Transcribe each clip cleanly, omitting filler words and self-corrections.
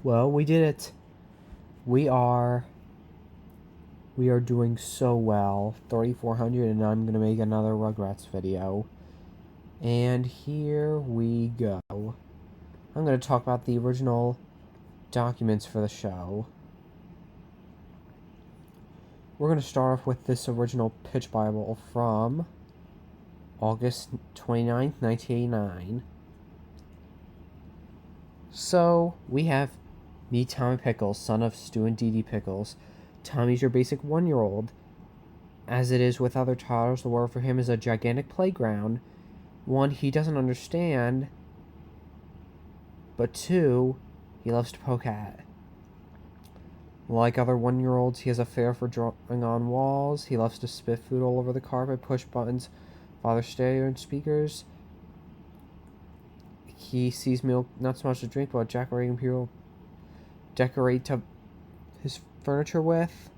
Well, we did it. We are we are doing so well. 3,400, and I'm gonna make another Rugrats video. And here we go. I'm gonna talk about the original documents for the show. We're gonna start off with this original pitch Bible from August 29th, 1989. So, we have meet Tommy Pickles, son of Stu and Dee Dee Pickles. Tommy's your basic 1-year-old. As it is with other toddlers, the world for him is a gigantic playground. 1, he doesn't understand, but 2, he loves to poke at. Like other 1-year-olds, he has a flair for drawing on walls. He loves to spit food all over the carpet, push buttons, father stereo and speakers. He sees milk not so much to drink, but decorating people decorate his furniture with.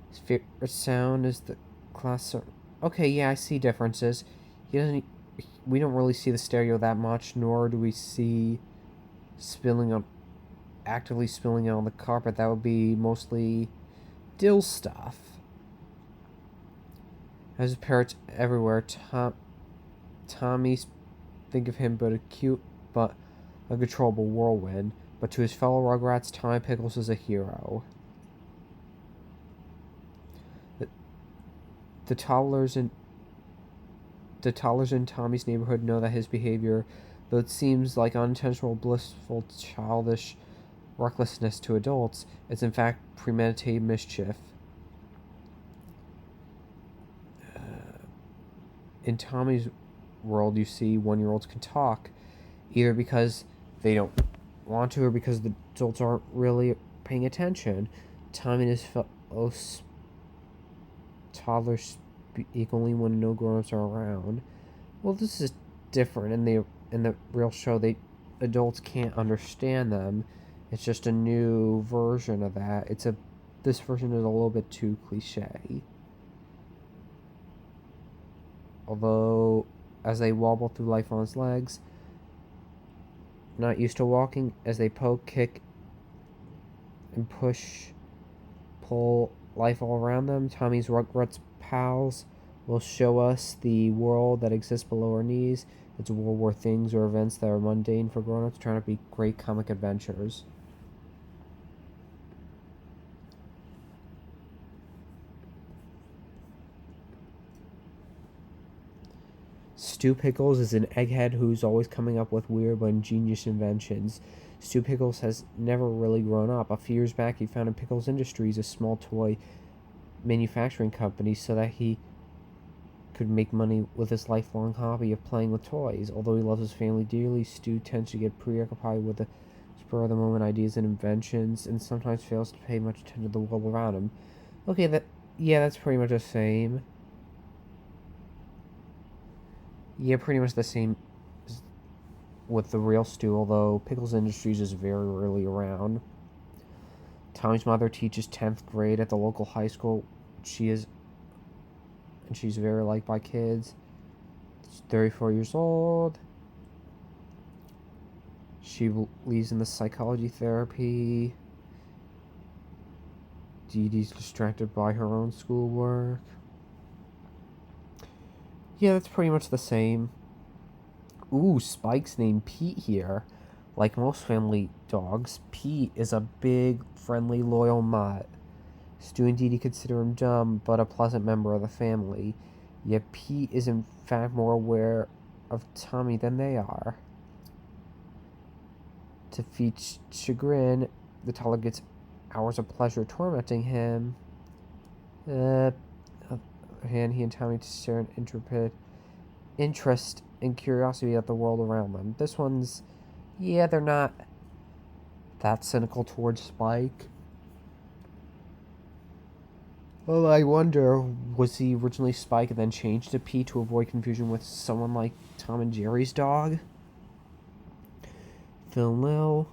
His favorite sound is the class. Okay, yeah, I see differences. We don't really see the stereo that much, nor do we see actively spilling on the carpet. That would be mostly Dill stuff. As parrots everywhere, Tommy's think of him but a controllable whirlwind. But to his fellow Rugrats, Tommy Pickles is a hero. The toddlers in Tommy's neighborhood know that his behavior, though it seems like unintentional, blissful, childish recklessness to adults, is in fact premeditated mischief. In Tommy's world, you see 1-year-olds can talk, either because they don't want to or because the adults aren't really paying attention. Tommy and his fellow toddlers speak only when no grown-ups are around. Well, this is different. In the real show, adults can't understand them. It's just a new version of that. This version is a little bit too cliche. Although, as they wobble through life on his legs, not used to walking, as they poke, kick, and pull life all around them, Tommy's Rugrats pals will show us the world that exists below our knees. It's a world where things or events that are mundane for grown-ups turn out to be great comic adventures. Stu Pickles is an egghead who's always coming up with weird but ingenious inventions. Stu Pickles has never really grown up. A few years back, he founded Pickles Industries, a small toy manufacturing company, so that he could make money with his lifelong hobby of playing with toys. Although he loves his family dearly, Stu tends to get preoccupied with the spur-of-the-moment ideas and inventions, and sometimes fails to pay much attention to the world around him. Okay, that's pretty much the same. Yeah, pretty much the same with the real Stu, although Pickles Industries is very rarely around. Tommy's mother teaches 10th grade at the local high school. She's very liked by kids. She's 34 years old. She believes in the psychology therapy. Dee Dee's distracted by her own schoolwork. Yeah, that's pretty much the same. Ooh, Spike's named Pete here. Like most family dogs, Pete is a big, friendly, loyal mutt. Stu and Dee Dee consider him dumb, but a pleasant member of the family. Yet Pete is in fact more aware of Tommy than they are. To Pete's chagrin, the toddler gets hours of pleasure tormenting him. And he and Tommy share an intrepid interest and curiosity at the world around them. This one's, they're not that cynical towards Spike. Well, I wonder, was he originally Spike and then changed to Pete to avoid confusion with someone like Tom and Jerry's dog? Phil and Lil,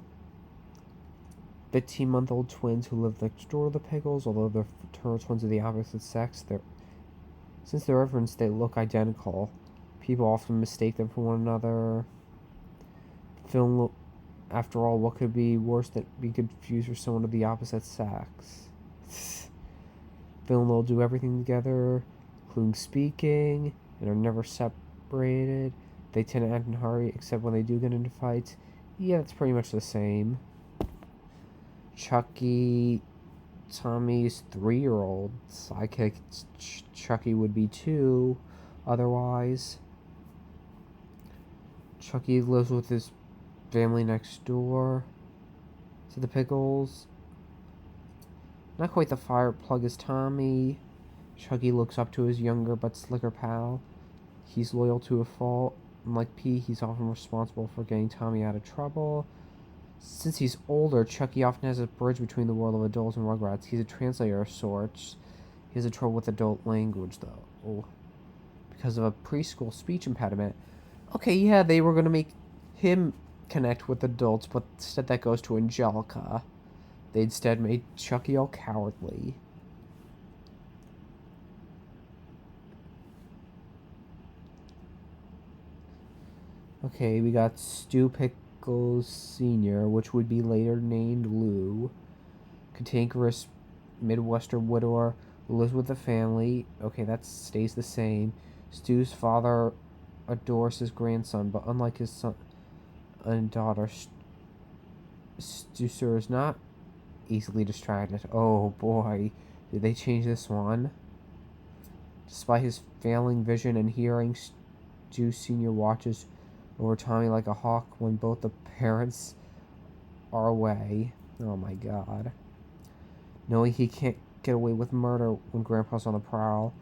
15-month-old twins who live next door to the Pickles, although they're fraternal twins of the opposite sex. Since they're referenced, they look identical. People often mistake them for one another. Phil After all, what could be worse than being confused for someone of the opposite sex? Phil and Lil do everything together, including speaking, and are never separated. They tend to act in a hurry, except when they do get into fights. Yeah, it's pretty much the same. Chucky, Tommy's 3-year-old sidekick. Chucky would be 2 otherwise. Chucky lives with his family next door to the Pickles. Not quite the fire plug as Tommy. Chucky looks up to his younger but slicker pal. He's loyal to a fault. Unlike P, he's often responsible for getting Tommy out of trouble. Since he's older, Chucky often has a bridge between the world of adults and Rugrats. He's a translator of sorts. He has a trouble with adult language, though, because of a preschool speech impediment. Okay, yeah, they were going to make him connect with adults, but instead that goes to Angelica. They instead made Chucky all cowardly. Okay, we got Stu Pickles Sr., which would be later named Lou. Cantankerous Midwestern widower who lives with the family. Okay, that stays the same. Stu's father adores his grandson, but unlike his son and daughter, Stu Sir is not easily distracted. Oh boy, did they change this one? Despite his failing vision and hearing, Stu Sr. watches over Tommy like a hawk when both the parents are away. Oh my god. Knowing he can't get away with murder when Grandpa's on the prowl,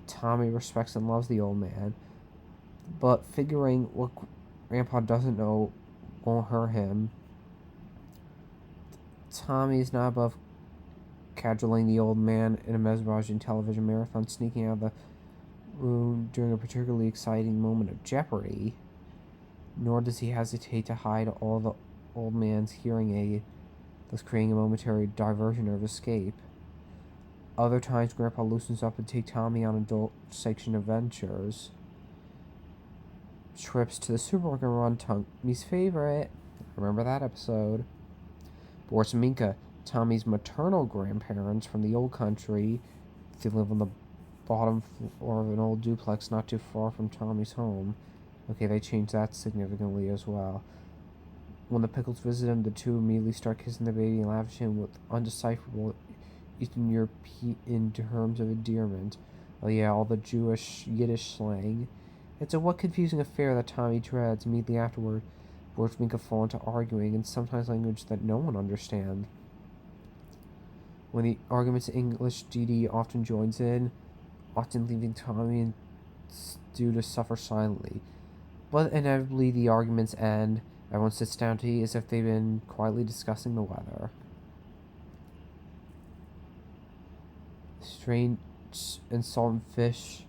Tommy respects and loves the old man. But figuring what Grandpa doesn't know won't hurt him, Tommy's not above cajoling the old man in a mesmerizing television marathon, sneaking out of the room during a particularly exciting moment of jeopardy. Nor does he hesitate to hide all the old man's hearing aid, thus creating a momentary diversion of escape. Other times, Grandpa loosens up and takes Tommy on adult-sanctioned adventures. Trips to the supermarket run Tommy's favorite. Remember that episode? Boris and Minka, Tommy's maternal grandparents from the old country. They live on the bottom floor of an old duplex not too far from Tommy's home. Okay, they changed that significantly as well. When the Pickles visit him, the two immediately start kissing the baby and lavishing him with undecipherable Eastern European terms of endearment. Oh yeah, all the Jewish Yiddish slang. It's a what confusing affair that Tommy dreads. Immediately afterward, Boris and Minka fall into arguing, and sometimes language that no one understands. When the argument's in English, Dee Dee often joins in, often leaving Tommy and Stu to suffer silently. But inevitably, the arguments end. Everyone sits down to eat as if they've been quietly discussing the weather. Strange and salted fish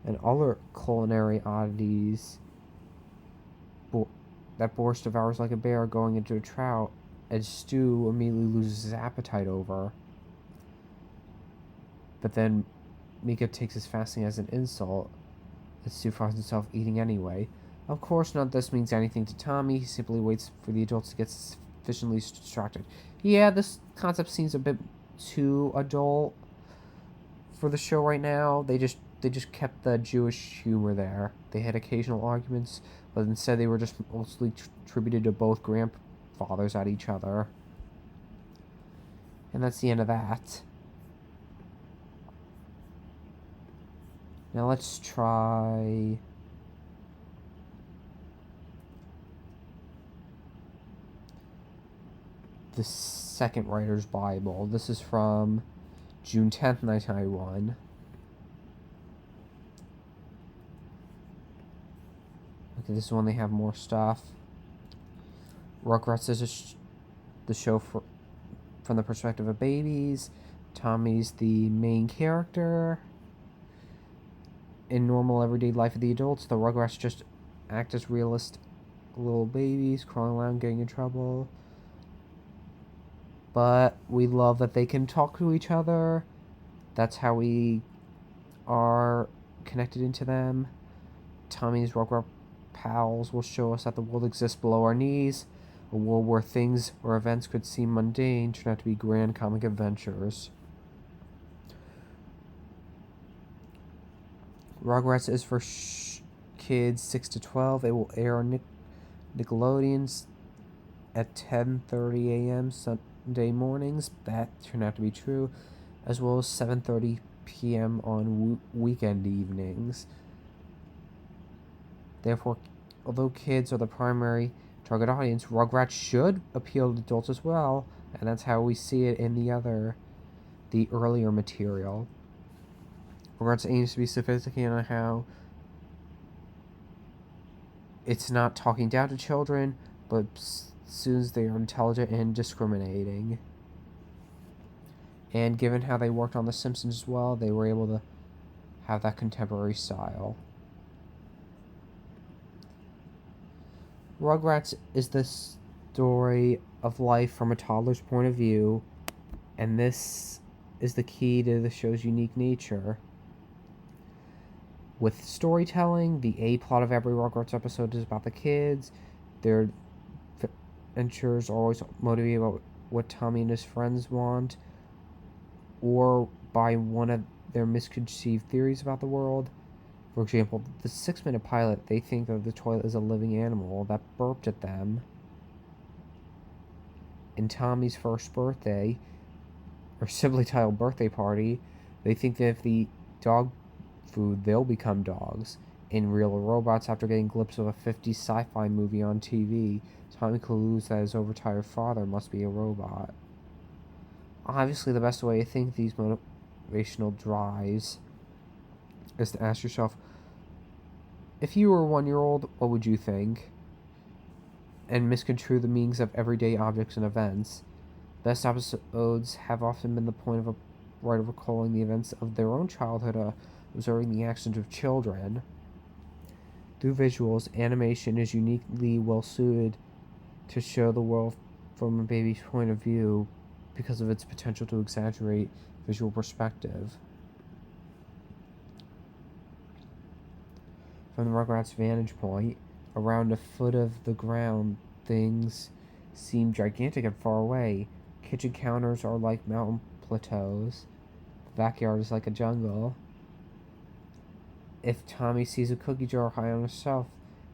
and other culinary oddities that Boris devours like a bear going into a trout, as Stu immediately loses his appetite over. But then Mika takes his fasting as an insult, as Stu finds himself eating anyway. Of course, none of this means anything to Tommy. He simply waits for the adults to get sufficiently distracted. Yeah, this concept seems a bit too adult for the show right now. They just kept the Jewish humor there. They had occasional arguments, but instead they were just mostly attributed to both grandfathers at each other. And that's the end of that. Now let's try the second writer's Bible. This is from June 10th, 1991. Okay, this is when they have more stuff. Rugrats is the show from the perspective of babies. Tommy's the main character. In normal everyday life of the adults, the Rugrats just act as realistic little babies, crawling around, getting in trouble. But we love that they can talk to each other. That's how we are connected into them. Tommy's Rugrat pals will show us that the world exists below our knees. A world where things or events could seem mundane turn out to be grand comic adventures. Rugrats is for kids 6 to 12. It will air on Nickelodeon's at 10:30 a.m. Sunday mornings. That turned out to be true, as well as 7:30 p.m. on weekend evenings. Therefore, although kids are the primary target audience, Rugrats should appeal to adults as well, and that's how we see it in the earlier material. Rugrats aims to be sophisticated on how it's not talking down to children, but soon as they are intelligent and discriminating. And given how they worked on The Simpsons as well, they were able to have that contemporary style. Rugrats is the story of life from a toddler's point of view, and this is the key to the show's unique nature. With storytelling, the A plot of every Rugrats episode is about the kids. Their adventures are always motivated by what Tommy and his friends want, or by one of their misconceived theories about the world. For example, the 6-minute pilot, they think that the toilet is a living animal that burped at them. In Tommy's first birthday, or simply titled birthday party, they think that if they eat dog food, they'll become dogs. In Real Robots, after getting a glimpse of a 50s sci-fi movie on TV, Tommy concludes that his overtired father must be a robot. Obviously, the best way to think these motivational drives is to ask yourself, if you were a 1-year-old, what would you think? And misconstrue the meanings of everyday objects and events. Best episodes have often been the point of a writer recalling the events of their own childhood, observing the actions of children. Through visuals, animation is uniquely well suited to show the world from a baby's point of view because of its potential to exaggerate visual perspective. From the Rugrats' vantage point, around a foot of the ground, things seem gigantic and far away. Kitchen counters are like mountain plateaus. The backyard is like a jungle. If Tommy sees a cookie jar high on a shelf,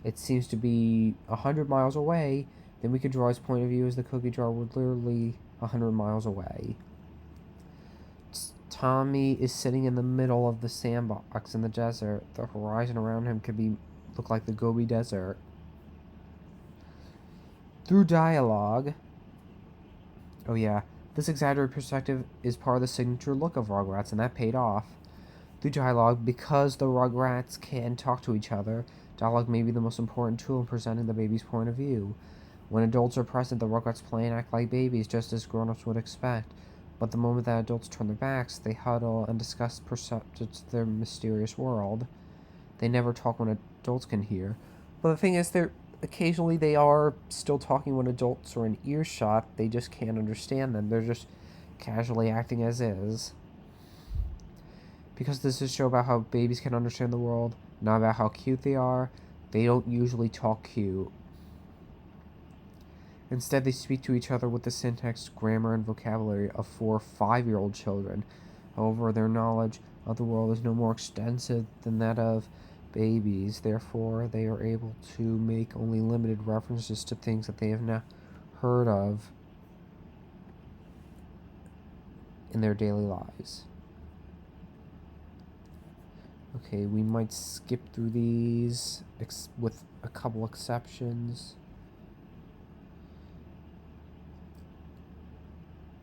it seems to be 100 miles away, then we could draw his point of view as the cookie jar was literally 100 miles away. Tommy is sitting in the middle of the sandbox in the desert. The horizon around him could look like the Gobi Desert. Through dialogue, this exaggerated perspective is part of the signature look of Rugrats, and that paid off. Through dialogue, because the Rugrats can talk to each other, dialogue may be the most important tool in presenting the baby's point of view. When adults are present, the Rugrats play and act like babies, just as grown-ups would expect. But the moment that adults turn their backs, they huddle and discuss perceptions of their mysterious world. They never talk when adults can hear. But the thing is, occasionally they are still talking when adults are in earshot. They just can't understand them. They're just casually acting as is. Because this is a show about how babies can understand the world, not about how cute they are, they don't usually talk cute. Instead, they speak to each other with the syntax, grammar, and vocabulary of 4 or 5-year-old children. However, their knowledge of the world is no more extensive than that of babies. Therefore, they are able to make only limited references to things that they have not heard of in their daily lives. Okay, we might skip through these with a couple exceptions.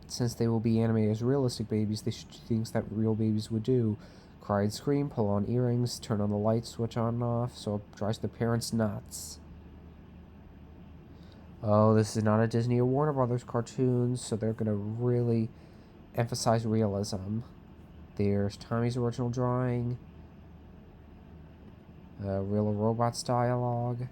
Since they will be animated as realistic babies, they should do things that real babies would do. Cry and scream, pull on earrings, turn on the light switch on and off, so it drives their parents nuts. Oh, this is not a Disney or Warner Brothers cartoon, so they're going to really emphasize realism. There's Tommy's original drawing, Real Robots dialogue.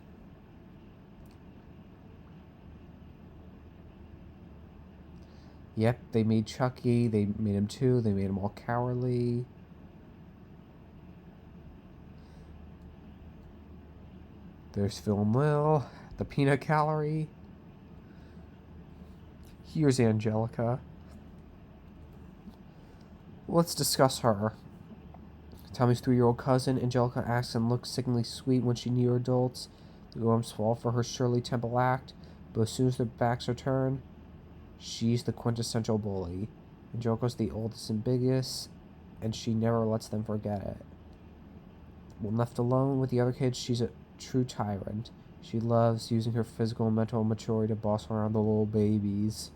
Yep, they made Chucky, they made him too, they made him all cowardly. There's Phil and Lil, the peanut gallery. Here's Angelica. Let's discuss her. Tommy's 3-year-old cousin, Angelica acts and looks sickeningly sweet when she's near adults. The grown-ups fall for her Shirley Temple act, but as soon as their backs are turned, she's the quintessential bully. Angelica's the oldest and biggest, and she never lets them forget it. When left alone with the other kids, she's a true tyrant. She loves using her physical and mental maturity to boss around the little babies.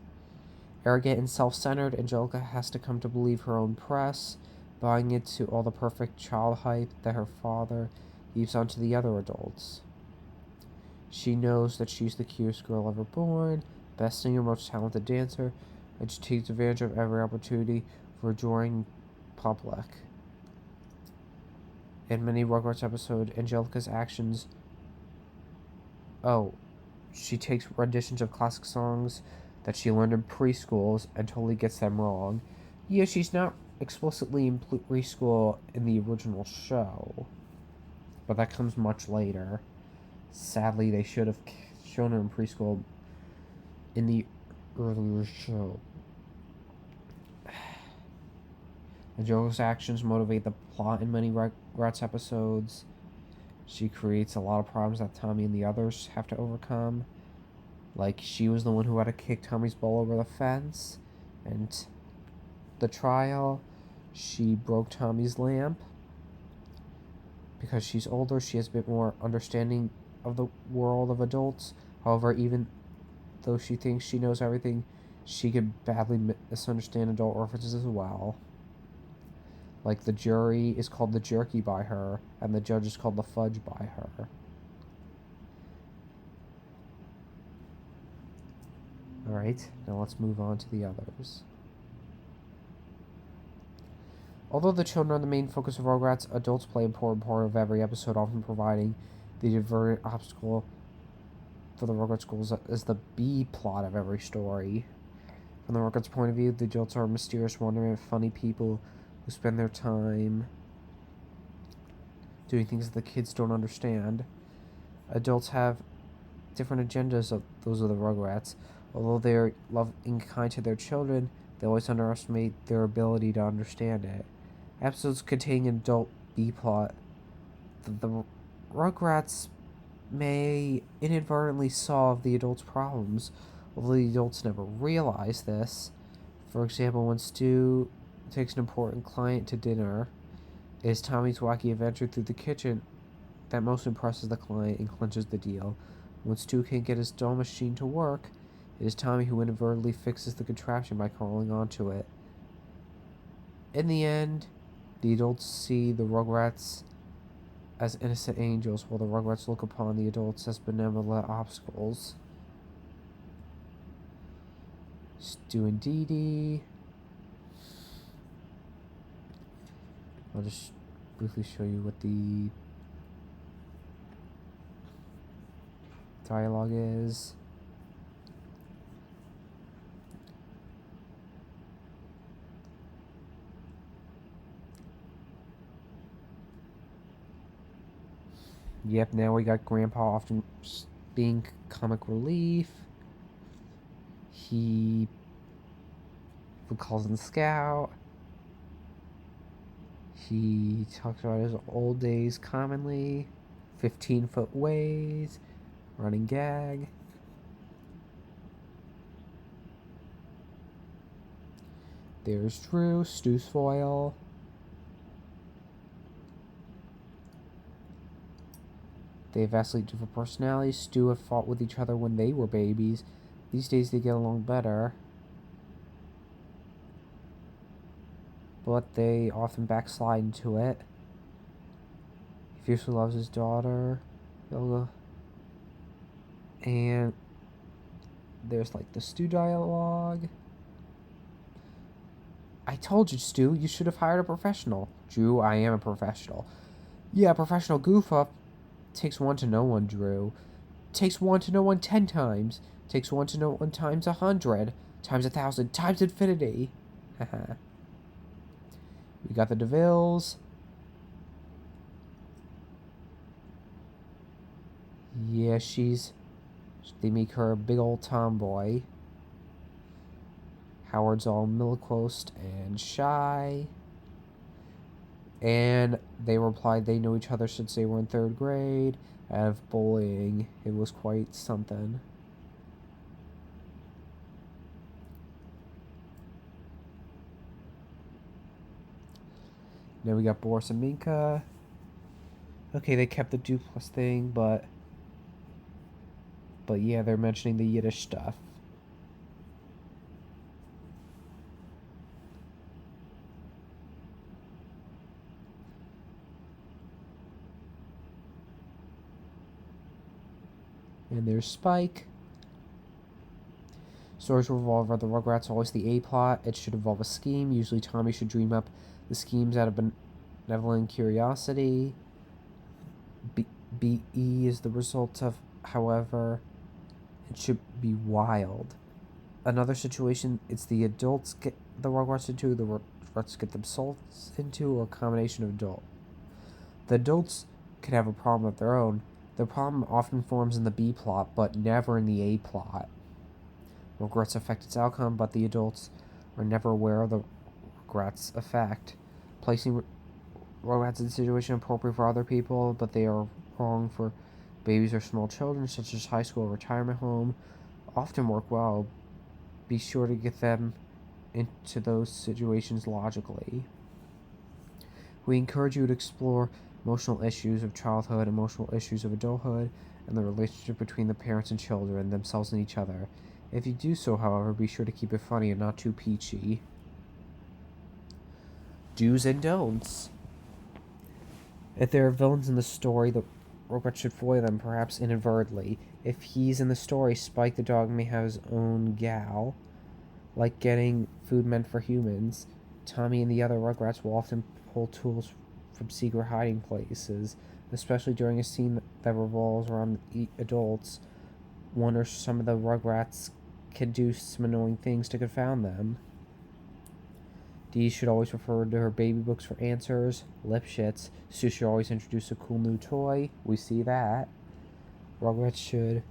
Arrogant and self-centered, Angelica has to come to believe her own press, buying into all the perfect child hype that her father heaps onto the other adults. She knows that she's the cutest girl ever born, best singer, most talented dancer, and she takes advantage of every opportunity for adoring public. In many Rugrats episodes, Angelica's actions... she takes renditions of classic songs that she learned in preschools and totally gets them wrong. Yeah, she's not explicitly in preschool in the original show, but that comes much later. Sadly, they should have shown her in preschool in the earlier show. Angelica's actions motivate the plot in many Rugrats episodes. She creates a lot of problems that Tommy and the others have to overcome. Like, she was the one who had to kick Tommy's ball over the fence. And the trial, she broke Tommy's lamp. Because she's older, she has a bit more understanding of the world of adults. However, even though she thinks she knows everything, she could badly misunderstand adult references as well. Like, the jury is called the jerky by her, and the judge is called the fudge by her. Alright, now let's move on to the others. Although the children are the main focus of Rugrats, adults play an important part of every episode, often providing the divergent obstacle for the Rugrats goals as the B-plot of every story. From the Rugrats' point of view, the adults are mysterious, wandering, funny people who spend their time doing things that the kids don't understand. Adults have different agendas of those of the Rugrats. Although they're loving and kind to their children, they always underestimate their ability to understand it. Episodes containing an adult B-plot. The Rugrats may inadvertently solve the adults' problems, although the adults never realize this. For example, when Stu takes an important client to dinner, it is Tommy's wacky adventure through the kitchen that most impresses the client and clinches the deal. When Stu can't get his doll machine to work, it is Tommy who inadvertently fixes the contraption by crawling onto it. In the end, the adults see the Rugrats as innocent angels, while the Rugrats look upon the adults as benevolent obstacles. Stu and Dee Dee. I'll just briefly show you what the dialogue is. Yep, now we got Grandpa often being comic relief. He calls him Scout. He talks about his old days commonly. 15-foot ways. Running gag. There's Drew, Stu's foil. They have vastly different personalities. Stu have fought with each other when they were babies. These days they get along better. But they often backslide into it. He fiercely loves his daughter, Yoga. And there's like the Stu dialogue. I told you, Stu, you should have hired a professional. Drew, I am a professional. Yeah, professional goof up. Takes one to know one, Drew. Takes one to know one 10 times. Takes one to know one times 100. Times 1,000. Times infinity. Haha. We got the DeVilles. Yeah, they make her a big old tomboy. Howard's all milquetoast and shy. And they replied they know each other since they were in 3rd grade. Out of bullying, it was quite something. Now we got Boris and Minka. Okay, they kept the duplex thing, but yeah, they're mentioning the Yiddish stuff. And there's Spike. Stories revolve around the Rugrats, always the A plot. It should involve a scheme. Usually Tommy should dream up the schemes out of benevolent curiosity. BE is the result of, however, it should be wild. Another situation, it's the adults get the Rugrats into, the Rugrats get themselves into, or a combination of adult. The adults could have a problem of their own. The problem often forms in the B plot, but never in the A plot. Regrets affect its outcome, but the adults are never aware of the regrets effect. Placing regrets in a situation appropriate for other people, but they are wrong for babies or small children, such as high school or retirement home, often work well. Be sure to get them into those situations logically. We encourage you to explore emotional issues of childhood, emotional issues of adulthood, and the relationship between the parents and children, themselves and each other. If you do so, however, be sure to keep it funny and not too peachy. Do's and don'ts. If there are villains in the story, the Rugrats should foil them, perhaps inadvertently. If he's in the story, Spike the dog may have his own gal, like getting food meant for humans. Tommy and the other Rugrats will often pull tools from secret hiding places, especially during a scene that revolves around adults. One or some of the Rugrats can do some annoying things to confound them. Dee should always refer to her baby books for answers. Lip shits. Stu should always introduce a cool new toy. We see that. Rugrats should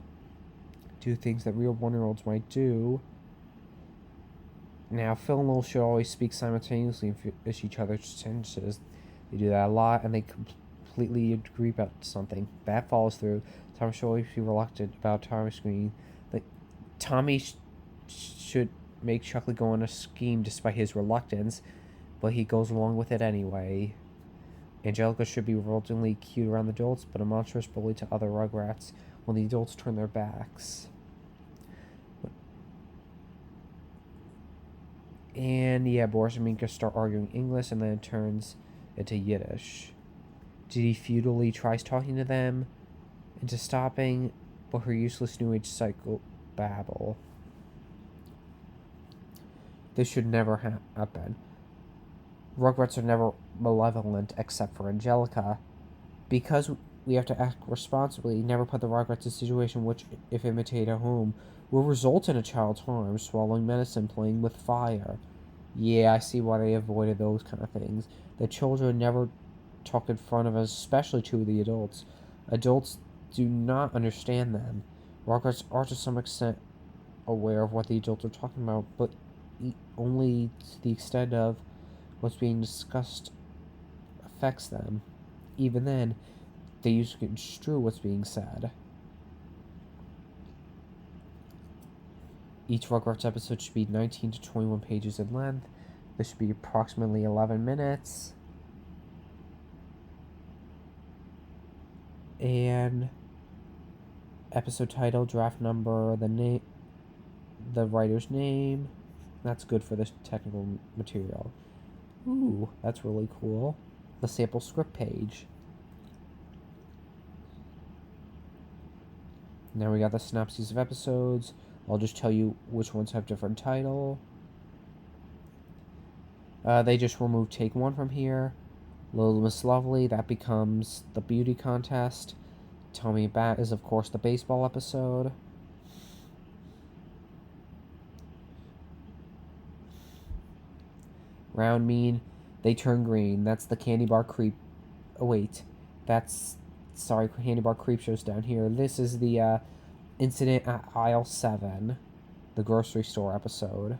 do things that real 1-year-olds might do. Now, Phil and Lil should always speak simultaneously and finish each other's sentences. They do that a lot, and they completely agree about something. That follows through. Tommy should always be reluctant about Tommy's screen. Tommy should make Chuckley go on a scheme despite his reluctance, but he goes along with it anyway. Angelica should be revoltingly cute around the adults, but a monstrous bully to other Rugrats when the adults turn their backs. And yeah, Boris and Minka start arguing English, and then it turns into Yiddish. Dee futilely tries talking to them into stopping, but her useless New Age cycle babble. This should never happen. Rugrats are never malevolent except for Angelica. Because we have to act responsibly, never put the Rugrats in a situation which, if imitated at home, will result in a child's harm, swallowing medicine, playing with fire. Yeah, I see why they avoided those kind of things. The children never talk in front of us, especially to the adults. Adults do not understand them. Rugrats are to some extent aware of what the adults are talking about, but only to the extent of what's being discussed affects them. Even then, they usually construe what's being said. Each Rugrats episode should be 19 to 21 pages in length. This should be approximately 11 minutes. And episode title, draft number, the writer's name. That's good for this technical material. Ooh, that's really cool. The sample script page. Now we got the synopses of episodes. I'll just tell you which ones have different title. They just removed Take 1 from here. Little Miss Lovely, that becomes the beauty contest. Tommy Bat is, of course, the baseball episode. Round Mean, they turn green. That's the Candy Bar Creep. Oh, wait. Sorry, Candy Bar Creep Show's down here. This is the incident at aisle 7. The grocery store episode.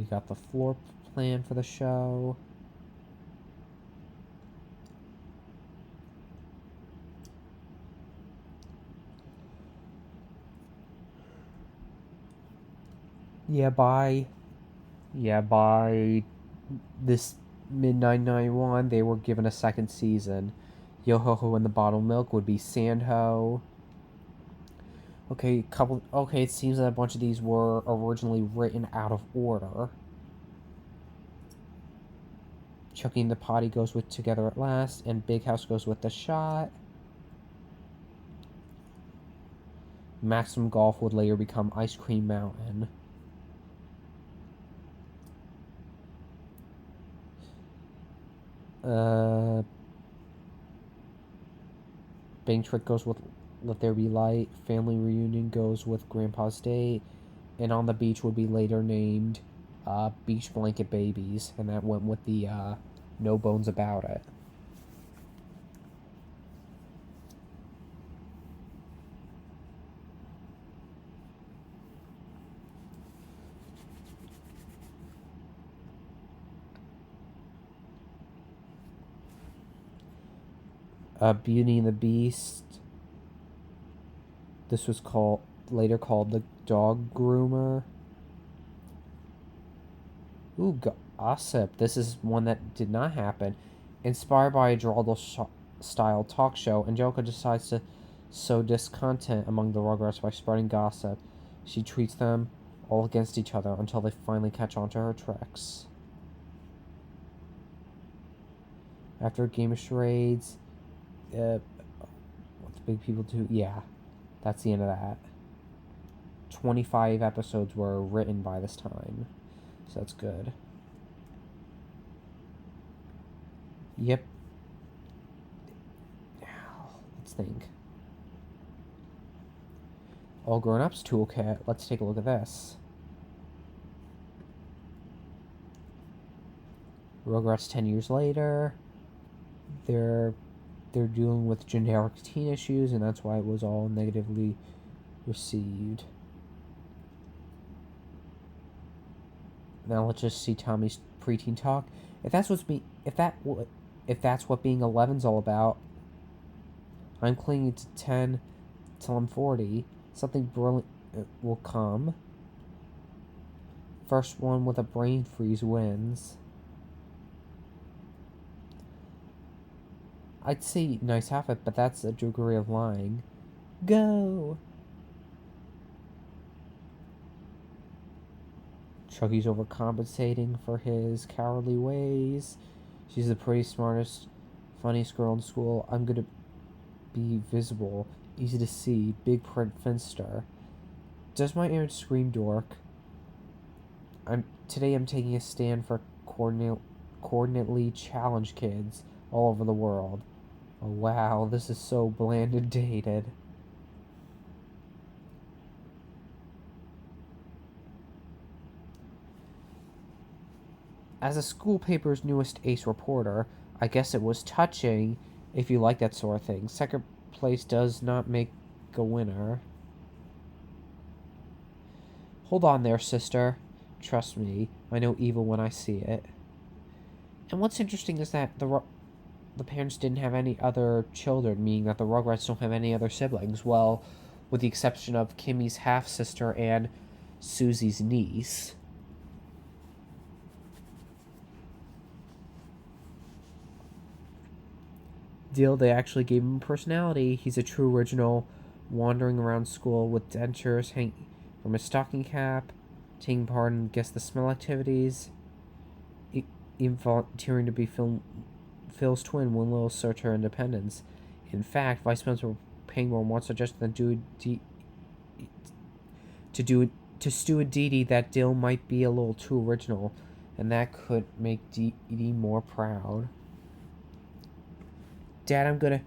We got the floor plan for the show. By this mid 991, they were given a second season. Yo-Ho-Ho and the Bottled Milk would be Sandho. Okay, it seems that a bunch of these were originally written out of order. Chucky and the Potty goes with Together at Last, and Big House goes with The Shot. Maximum Golf would later become Ice Cream Mountain. Bang Trick goes with Let There Be Light. Family Reunion goes with Grandpa's Date. And On the Beach would be later named Beach Blanket Babies. And that went with the No Bones About It. Beauty and the Beast. This was later called The Dog Groomer. Ooh, Gossip. This is one that did not happen. Inspired by a Geraldo-style talk show, Angelica decides to sow discontent among the Rugrats by spreading gossip. She treats them all against each other until they finally catch on to her tricks. After a game of charades, what the big people do? Yeah, that's the end of that. 25 episodes were written by this time, so that's good. Yep. Let's think. All Grown Ups Toolkit. Let's take a look at this. Rugrats 10 years later. They're dealing with generic teen issues, and that's why it was all negatively received. Now let's just see Tommy's preteen talk. If that's what being 11's all about, I'm clinging to 10 till I'm 40. Something brilliant will come. First one with a brain freeze wins. I'd say nice outfit, but that's a degree of lying. Go! Chucky's overcompensating for his cowardly ways. She's the pretty smartest, funniest girl in school. I'm gonna be visible, easy to see, big print finster. Does my image scream dork? Today I'm taking a stand for coordinately challenged kids all over the world. Oh wow, this is so bland and dated. As a school paper's newest ace reporter, I guess it was touching if you like that sort of thing. Second place does not make a winner. Hold on there, sister. Trust me, I know evil when I see it. And what's interesting is that the parents didn't have any other children, meaning that the Rugrats don't have any other siblings. Well, with the exception of Kimmy's half-sister and Susie's niece. Deal, they actually gave him personality. He's a true original, wandering around school with dentures hanging from his stocking cap, taking part in Guess the Smell activities, even volunteering to be Phil's twin when Lil searched her independence. In fact, Vice Principal Pangborn once suggested that to Stu and Dee Dee that Dill might be a little too original, and that could make Dee Dee more proud. Dad, I'm gonna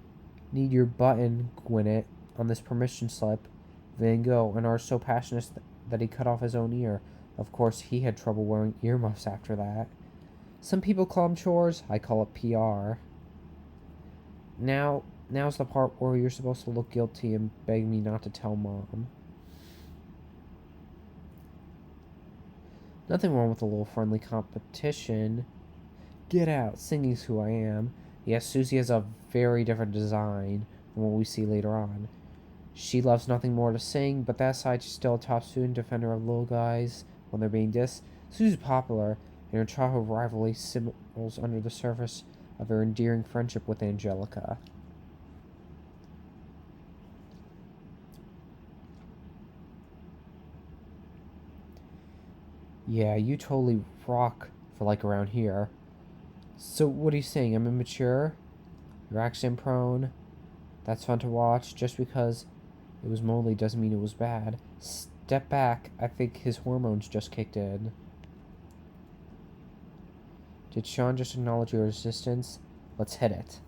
need your button, Gwyneth, on this permission slip. Van Gogh, an artist so passionate that he cut off his own ear. Of course, he had trouble wearing earmuffs after that. Some people call them chores, I call it PR. Now's the part where you're supposed to look guilty and beg me not to tell Mom. Nothing wrong with a little friendly competition. Get out, singing's who I am. Yes, Susie has a very different design from what we see later on. She loves nothing more to sing, but that aside, she's still a top student, defender of little guys when they're being dissed. Susie's popular, and her childhood rivalry simmers under the surface of her endearing friendship with Angelica. Yeah, you totally rock for like around here. So what are you saying? I'm immature? You're accident prone? That's fun to watch. Just because it was Molly doesn't mean it was bad. Step back. I think his hormones just kicked in. Did Sean just acknowledge your resistance? Let's hit it.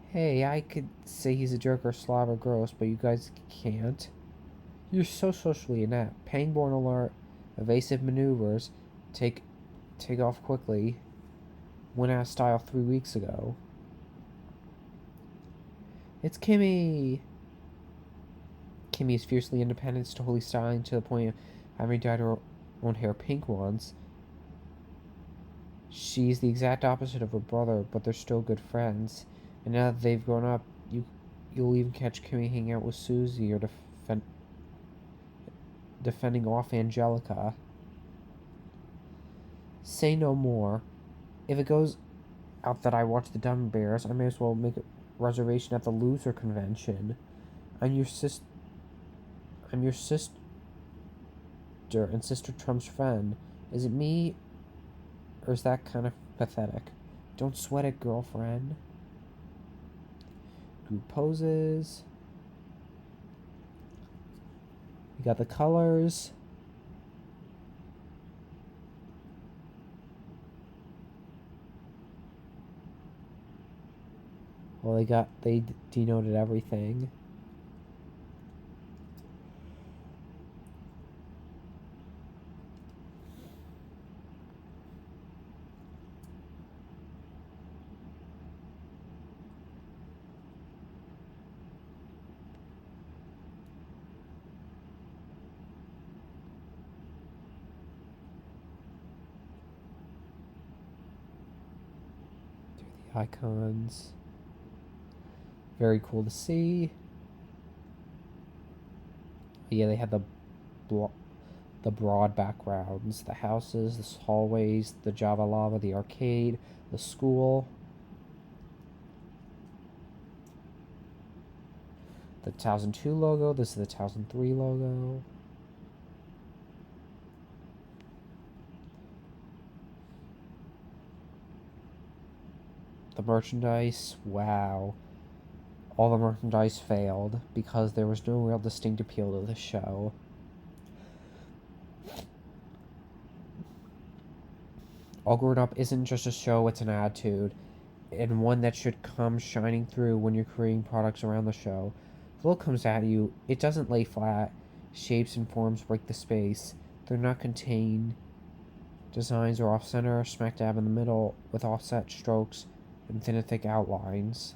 Hey, I could say he's a jerk or slob or gross, but you guys can't. You're so socially inept. Pangborn alert. Evasive maneuvers. Take off quickly. Went out of style 3 weeks ago. It's Kimmy! Kimmy is fiercely independent, totally styling to the point of having dyed her own hair pink once. She's the exact opposite of her brother, but they're still good friends. And now that they've grown up, you'll even catch Kimmy hanging out with Susie or defending off Angelica. Say no more. If it goes out that I watch the Dumb Bears, I may as well make a reservation at the loser convention. I'm your sis. I'm your sister and Sister Trump's friend. Is it me, or is that kind of pathetic? Don't sweat it, girlfriend. Group poses. We got the colors. Well, they denoted everything. The icons. Very cool to see. Yeah, they had the broad backgrounds, the houses, the hallways, the Java Lava, the arcade, the school, the 2002 logo. This is the 2003 logo. The merchandise, wow. All the merchandise failed because there was no real distinct appeal to the show. All Grown Up isn't just a show, it's an attitude, and one that should come shining through when you're creating products around the show. If look comes at you, it doesn't lay flat. Shapes and forms break the space. They're not contained. Designs are off center, smack dab in the middle, with offset strokes and thin and thick outlines.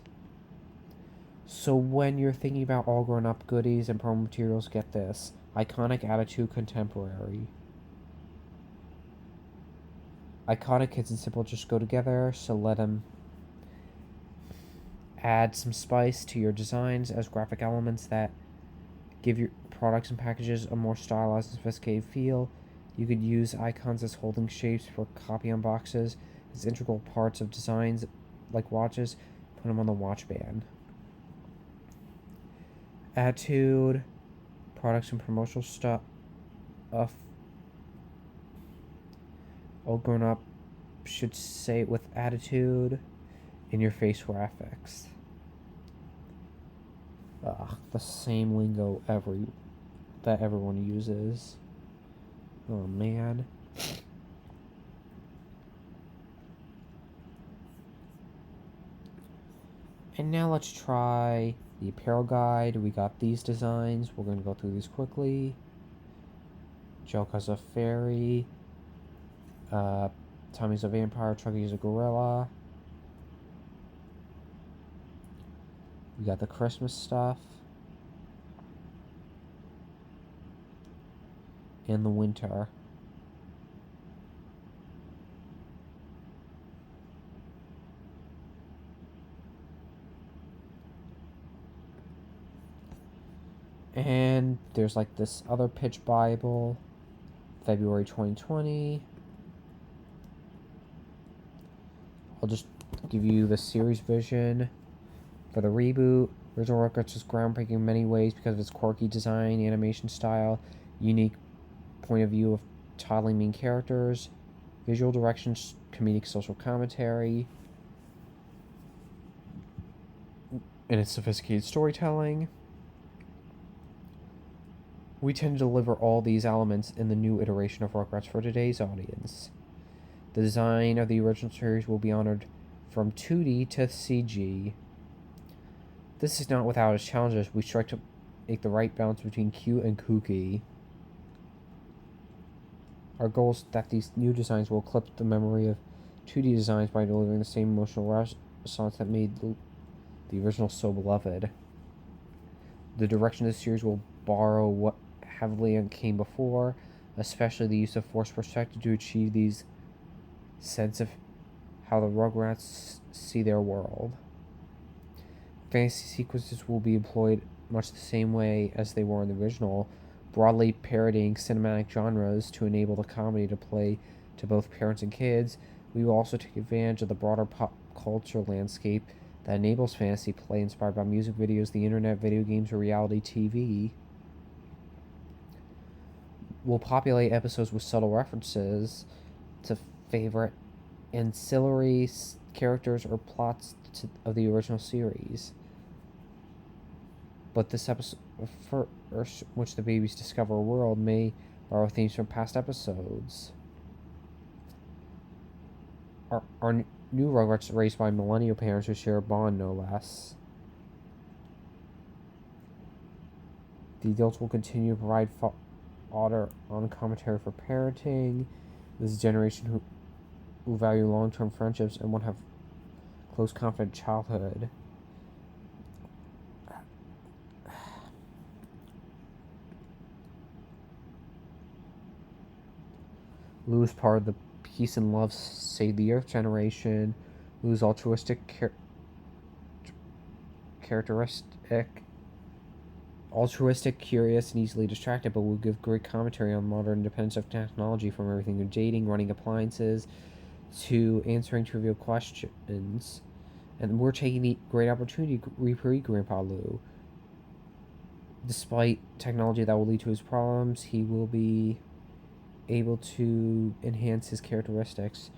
So when you're thinking about all grown up goodies and promo materials, get this. Iconic attitude, contemporary. Iconic kids and simple just go together, so let them add some spice to your designs as graphic elements that give your products and packages a more stylized and sophisticated feel. You could use icons as holding shapes for copy on boxes, as integral parts of designs like watches. Put them on the watch band. Attitude, products and promotional stuff. All grown up should say it with attitude. In your face graphics. Ugh, the same lingo that everyone uses. Oh man. And now let's try the apparel guide. We got these designs. We're going to go through these quickly. Joker's a fairy. Tommy's a vampire. Chucky's a gorilla. We got the Christmas stuff. And the winter. And there's like this other pitch Bible, February 2020. I'll just give you the series vision for the reboot. Original Rugrats was groundbreaking in many ways because of its quirky design, animation style, unique point of view of toddling main characters, visual directions, comedic social commentary, and its sophisticated storytelling. We tend to deliver all these elements in the new iteration of Rugrats for today's audience. The design of the original series will be honored from 2D to CG. This is not without its challenges. We strive to make the right balance between cute and kooky. Our goal is that these new designs will eclipse the memory of 2D designs by delivering the same emotional response that made the original so beloved. The direction of the series will borrow what heavily came before, especially the use of forced perspective to achieve these sense of how the Rugrats see their world. Fantasy sequences will be employed much the same way as they were in the original, broadly parodying cinematic genres to enable the comedy to play to both parents and kids. We will also take advantage of the broader pop culture landscape that enables fantasy play inspired by music videos, the internet, video games, or reality TV. We'll populate episodes with subtle references to favorite ancillary characters or plots of the original series. But this episode, first, which the babies discover a world, may borrow themes from past episodes. Our new Rugrats are raised by millennial parents who share a bond, no less. The adults will continue to provide fodder on commentary for parenting. This is a generation who value long-term friendships and want to have close, confident childhood. Lou is part of the Peace and Love Save the Earth generation. Lou's altruistic curious, and easily distracted, but will give great commentary on modern independence of technology, from everything from dating, running appliances, to answering trivial questions. And we're taking the great opportunity to recreate Grandpa Lou. Despite technology that will lead to his problems, he will be able to enhance his characteristics.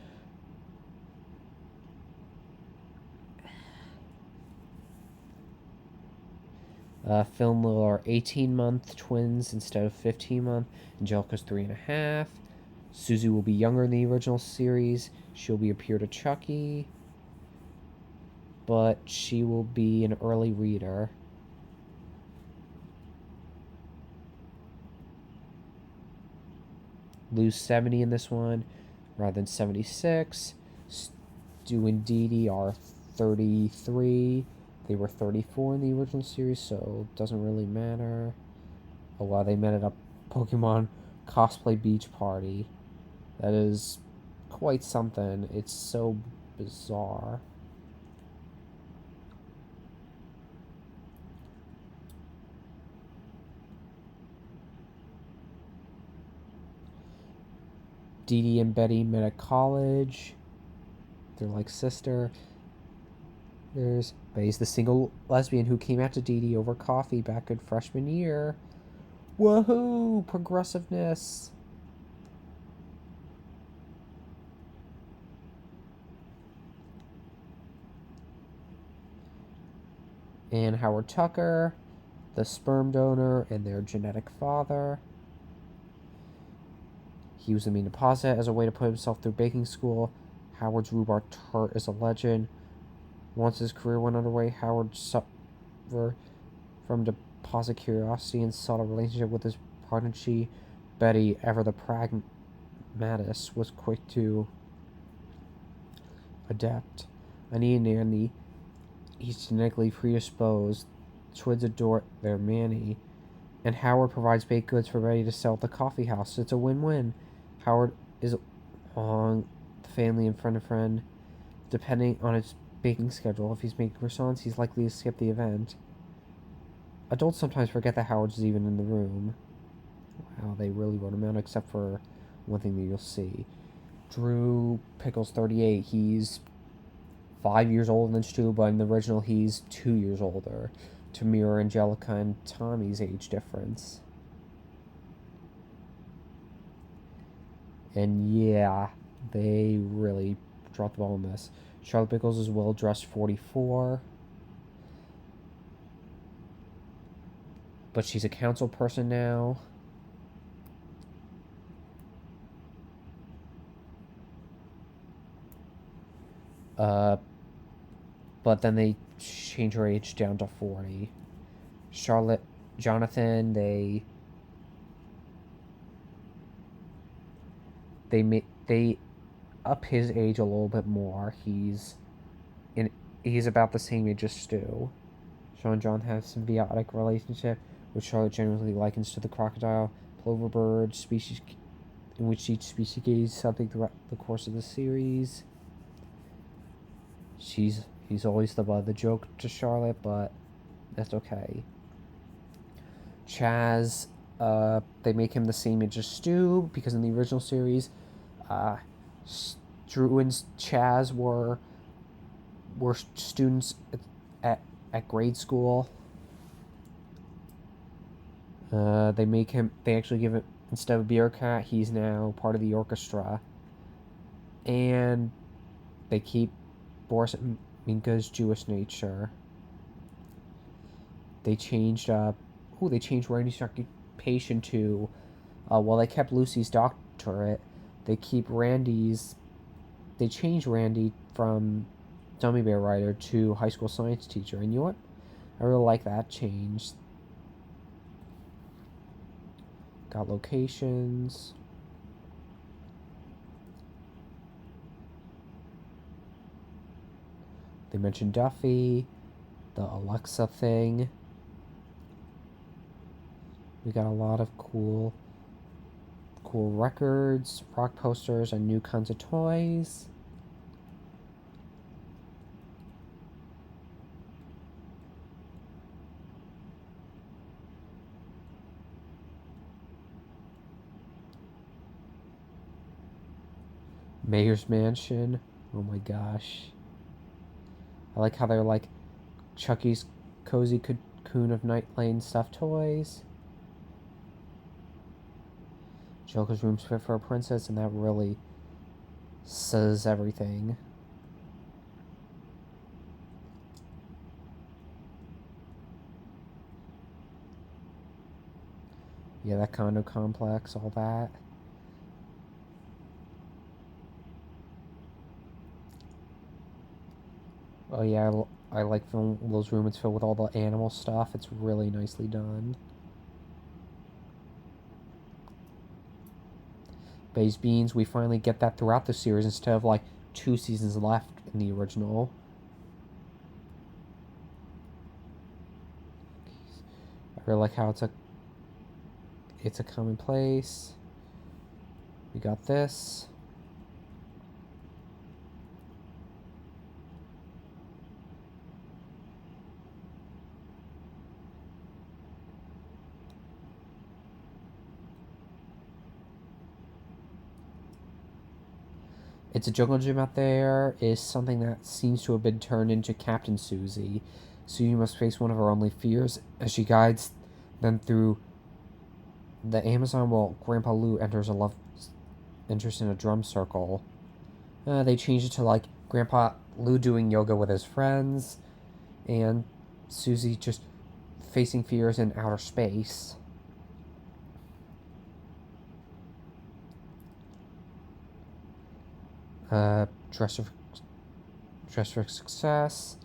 Film Lil are 18-month twins instead of 15-month. Angelica's 3.5. Susie will be younger in the original series. She'll be a peer to Chucky, but she will be an early reader. Lou's 70 in this one rather than 76. Stu and Dee Dee are 33. They were 34 in the original series, so it doesn't really matter. Oh wow, they met at a Pokemon cosplay beach party. That is quite something. It's so bizarre. Dee Dee and Betty met at college. They're like sister. Betty's the single lesbian who came out to Dee Dee over coffee back in freshman year. Woohoo! Progressiveness! And Howard Tucker, the sperm donor and their genetic father. He was the main deposit as a way to put himself through baking school. Howard's rhubarb tart is a legend. Once his career went underway, Howard suffered from deposit curiosity and sought a relationship with his protege. Betty, ever the pragmatist, was quick to adapt. Annie and Nanny, he's genetically predisposed. Twins adore their Manny. And Howard provides baked goods for Betty to sell at the coffee house. It's a win-win. Howard is along the family and friend, depending on his baking schedule. If he's making croissants, he's likely to skip the event. Adults sometimes forget that Howard's even in the room. Wow, they really wrote him out, except for one thing that you'll see. Drew Pickles 38. He's 5 years older than Stu, but in the original, he's 2 years older to mirror Angelica and Tommy's age difference. And yeah, they really dropped the ball on this. Charlotte Pickles is well dressed 44. But she's a council person now. But then they change her age down to 40. Charlotte, Jonathan, they up his age a little bit more. He's about the same age as Stu. Sean and John have a symbiotic relationship, which Charlotte generally likens to the crocodile plover bird species, in which each species gains something throughout the course of the series. He's always the butt of the joke to Charlotte, but that's okay. Chaz, they make him the same age as Stu, because in the original series, Drew and Chaz were students at grade school. They actually give it, instead of Beer Cat, he's now part of the orchestra. And they keep Boris and Minka's Jewish nature. They changed Randy's occupation to, while they kept Lucy's doctorate, they changed Randy from Dummy Bear writer to high school science teacher. And you know what? I really like that change. Got locations. They mentioned Duffy, the Alexa thing. We got a lot of cool records, rock posters, and new kinds of toys. Mayor's Mansion. Oh my gosh. I like how they're like Chucky's cozy cocoon of Night Lane stuffed toys. Joker's room's fit for a princess, and that really says everything. Yeah, that condo complex, all that. Oh yeah, I like those rooms filled with all the animal stuff. It's really nicely done. Bay's Beans, we finally get that throughout the series instead of like 2 seasons left in the original. I really like how it's a commonplace. We got this. It's a jungle gym out there is something that seems to have been turned into Captain Susie. Susie must face one of her only fears as she guides them through the Amazon while Grandpa Lou enters in a drum circle. They changed it to like Grandpa Lou doing yoga with his friends, and Susie just facing fears in outer space. Dress for Success.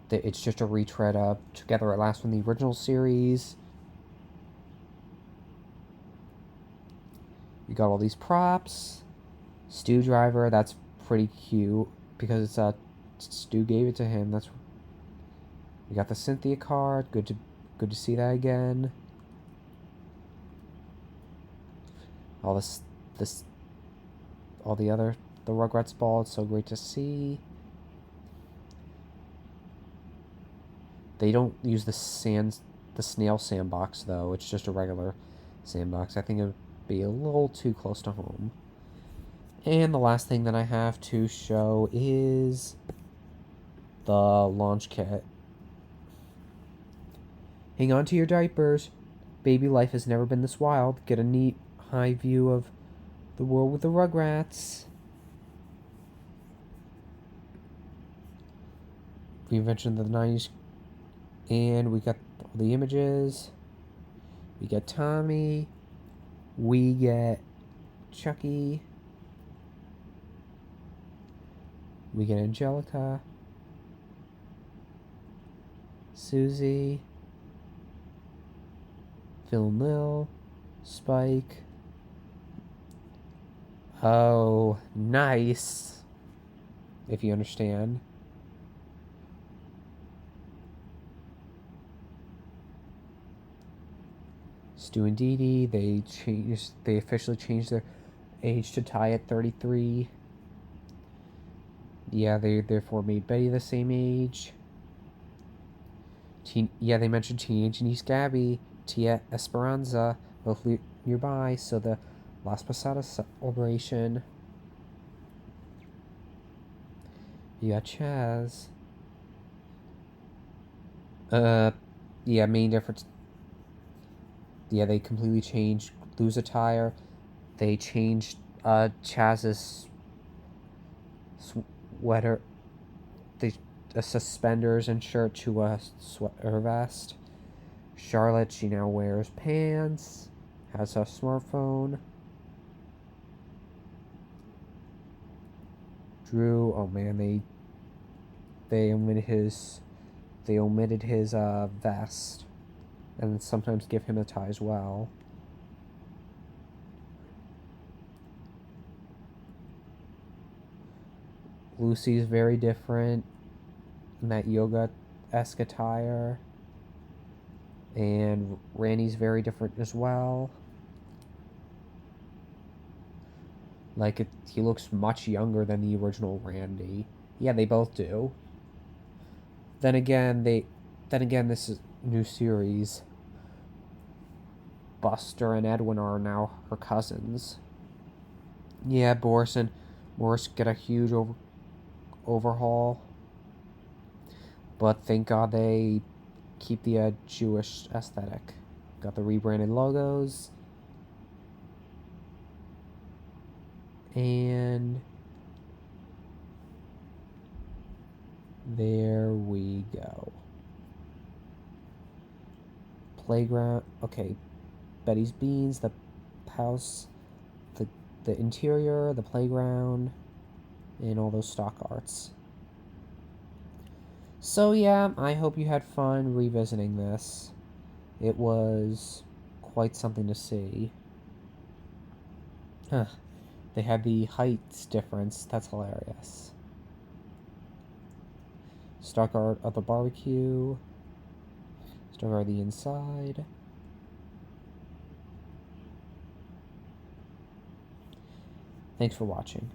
It's just a retread of Together at Last from the original series. You got all these props. Stu Driver, that's pretty cute because it's Stu gave it to him. We got the Cynthia card. Good to see that again. All all the Rugrats ball. It's so great to see. They don't use the the snail sandbox, though. It's just a regular sandbox. I think it would be a little too close to home. And the last thing that I have to show is the launch kit. Hang on to your diapers. Baby life has never been this wild. Get a neat, high view of the world with the Rugrats. Reinvention of the 90s. And we got all the images. We get Tommy. We get Chucky. We get Angelica. Susie. Phil and Lil. Spike. Oh, nice. If you understand. Stu and Dee Dee, they officially changed their age to Ty at 33. Yeah, they therefore made Betty the same age. They mentioned teenage niece Gabby, Tia Esperanza, both nearby, so the Las Posadas celebration. You got Chaz. Main difference. Yeah, they completely changed Lou's attire. They changed Chaz's sweater, the suspenders and shirt to a sweater vest. Charlotte, she now wears pants, has a smartphone. Drew, oh man, they omitted his vest, and sometimes give him a tie as well. Lucy's very different in that yoga-esque attire. And Randy's very different as well. He looks much younger than the original Randy. Yeah, they both do. Then again, this is new series. Buster and Edwin are now her cousins. Yeah, Boris and Morris get a huge overhaul. But thank God they keep the Jewish aesthetic. Got the rebranded logos. And there we go. Playground. Okay. Betty's Beans, the house, the interior, the playground, and all those stock arts. So yeah, I hope you had fun revisiting this. It was quite something to see. Huh. They had the heights difference. That's hilarious. Stock art of the barbecue. Stock art of the inside. Thanks for watching.